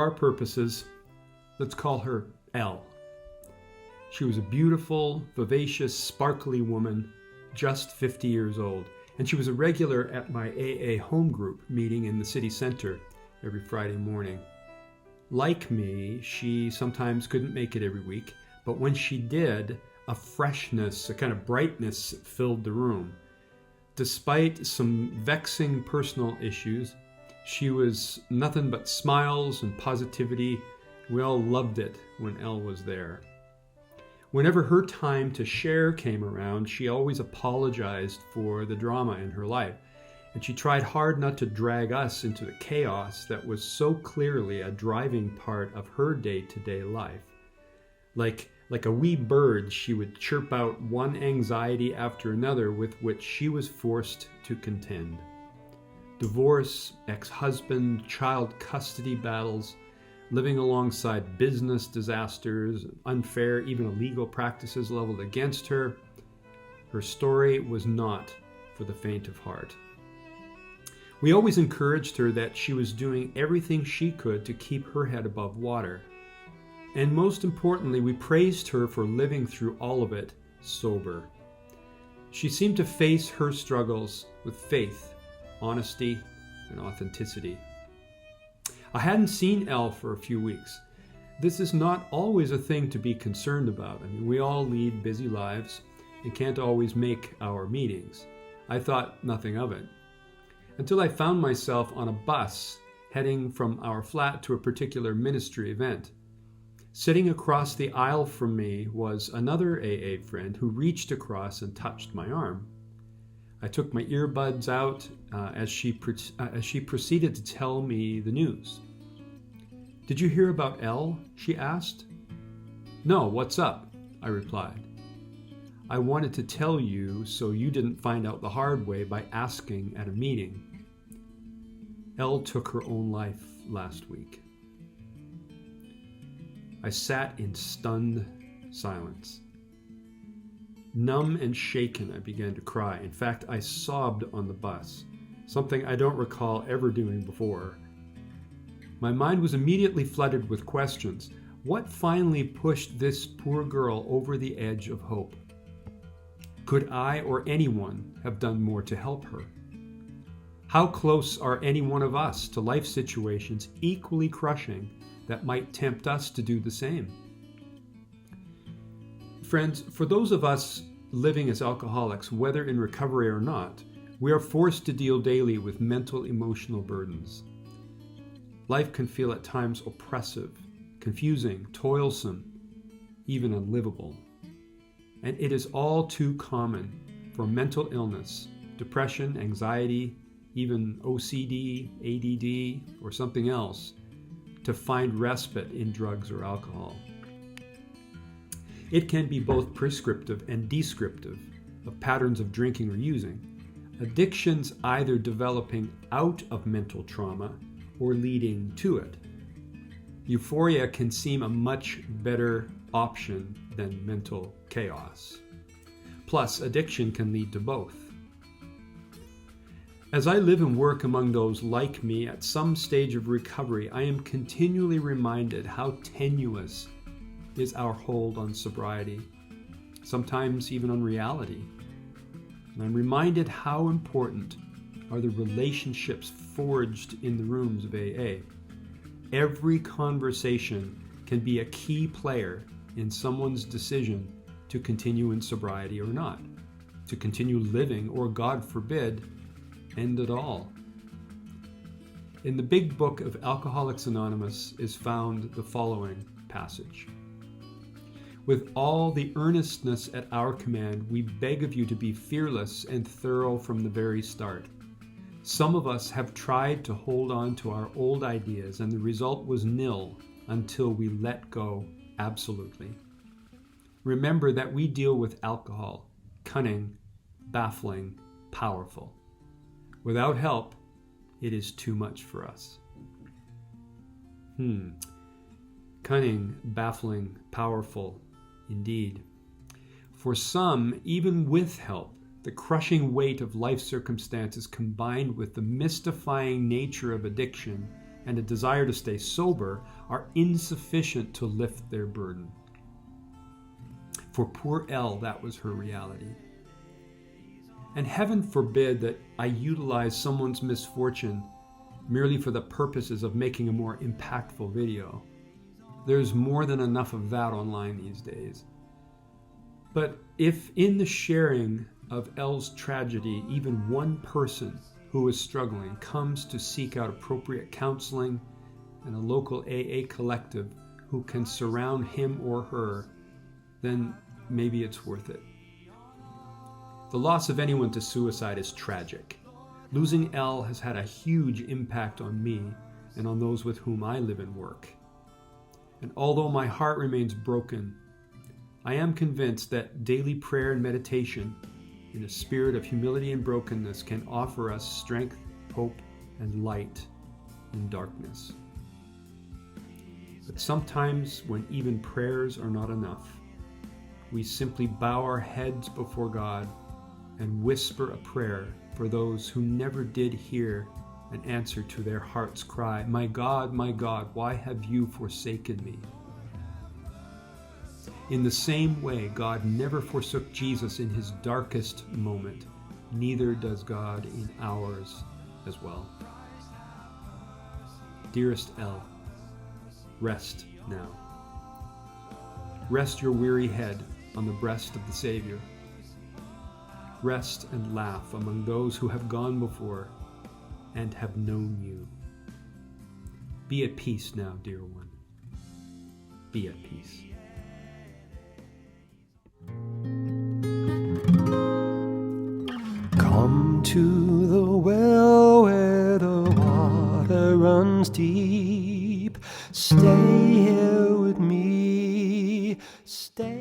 our purposes, let's call her Elle. She was a beautiful, vivacious, sparkly woman, just 50 years old, and she was a regular at my AA home group meeting in the city center every Friday morning. Like me, she sometimes couldn't make it every week, but when she did, a freshness, a kind of brightness filled the room. Despite some vexing personal issues, she was nothing but smiles and positivity. We all loved it when Elle was there. Whenever her time to share came around, she always apologized for the drama in her life, and she tried hard not to drag us into the chaos that was so clearly a driving part of her day-to-day life. Like a wee bird, she would chirp out one anxiety after another with which she was forced to contend. Divorce, ex-husband, child custody battles, living alongside business disasters, unfair, even illegal practices leveled against her. Her story was not for the faint of heart. We always encouraged her that she was doing everything she could to keep her head above water. And most importantly, we praised her for living through all of it sober. She seemed to face her struggles with faith, honesty, and authenticity. I hadn't seen Elle for a few weeks. This is not always a thing to be concerned about. I mean, we all lead busy lives and can't always make our meetings. I thought nothing of it, until I found myself on a bus heading from our flat to a particular ministry event. Sitting across the aisle from me was another AA friend who reached across and touched my arm. I took my earbuds out as she proceeded to tell me the news. "Did you hear about Elle?" she asked. "No, what's up?" I replied. "I wanted to tell you so you didn't find out the hard way by asking at a meeting. Elle took her own life last week." I sat in stunned silence. Numb and shaken, I began to cry. In fact, I sobbed on the bus, something I don't recall ever doing before. My mind was immediately flooded with questions. What finally pushed this poor girl over the edge of hope? Could I or anyone have done more to help her? How close are any one of us to life situations equally crushing that might tempt us to do the same? Friends, for those of us living as alcoholics, whether in recovery or not, we are forced to deal daily with mental, emotional burdens. Life can feel at times oppressive, confusing, toilsome, even unlivable. And it is all too common for mental illness, depression, anxiety, even OCD, ADD, or something else, to find respite in drugs or alcohol. It can be both prescriptive and descriptive of patterns of drinking or using, addictions either developing out of mental trauma or leading to it. Euphoria can seem a much better option than mental chaos. Plus, addiction can lead to both. As I live and work among those like me at some stage of recovery, I am continually reminded how tenuous is our hold on sobriety, sometimes even on reality. And I'm reminded how important are the relationships forged in the rooms of AA. Every conversation can be a key player in someone's decision to continue in sobriety or not, to continue living, or God forbid, end it all. In the big book of Alcoholics Anonymous is found the following passage. "With all the earnestness at our command, we beg of you to be fearless and thorough from the very start. Some of us have tried to hold on to our old ideas, and the result was nil until we let go absolutely. Remember that we deal with alcohol, cunning, baffling, powerful. Without help, it is too much for us." Cunning, baffling, powerful, indeed. For some, even with help, the crushing weight of life circumstances combined with the mystifying nature of addiction and a desire to stay sober are insufficient to lift their burden. For poor Elle, that was her reality. And heaven forbid that I utilize someone's misfortune merely for the purposes of making a more impactful video. There's more than enough of that online these days. But if in the sharing of Elle's tragedy, even one person who is struggling comes to seek out appropriate counseling and a local AA collective who can surround him or her, then maybe it's worth it. The loss of anyone to suicide is tragic. Losing Elle has had a huge impact on me and on those with whom I live and work. And although my heart remains broken, I am convinced that daily prayer and meditation in a spirit of humility and brokenness can offer us strength, hope, and light in darkness. But sometimes when even prayers are not enough, we simply bow our heads before God and whisper a prayer for those who never did hear an answer to their heart's cry, my God, why have you forsaken me?" In the same way, God never forsook Jesus in his darkest moment. Neither does God in ours as well. Dearest Elle, rest now. Rest your weary head on the breast of the Savior. Rest and laugh among those who have gone before and have known you. Be at peace now, dear one. Be at peace. Come to the well where the water runs deep. Stay here with me. Stay.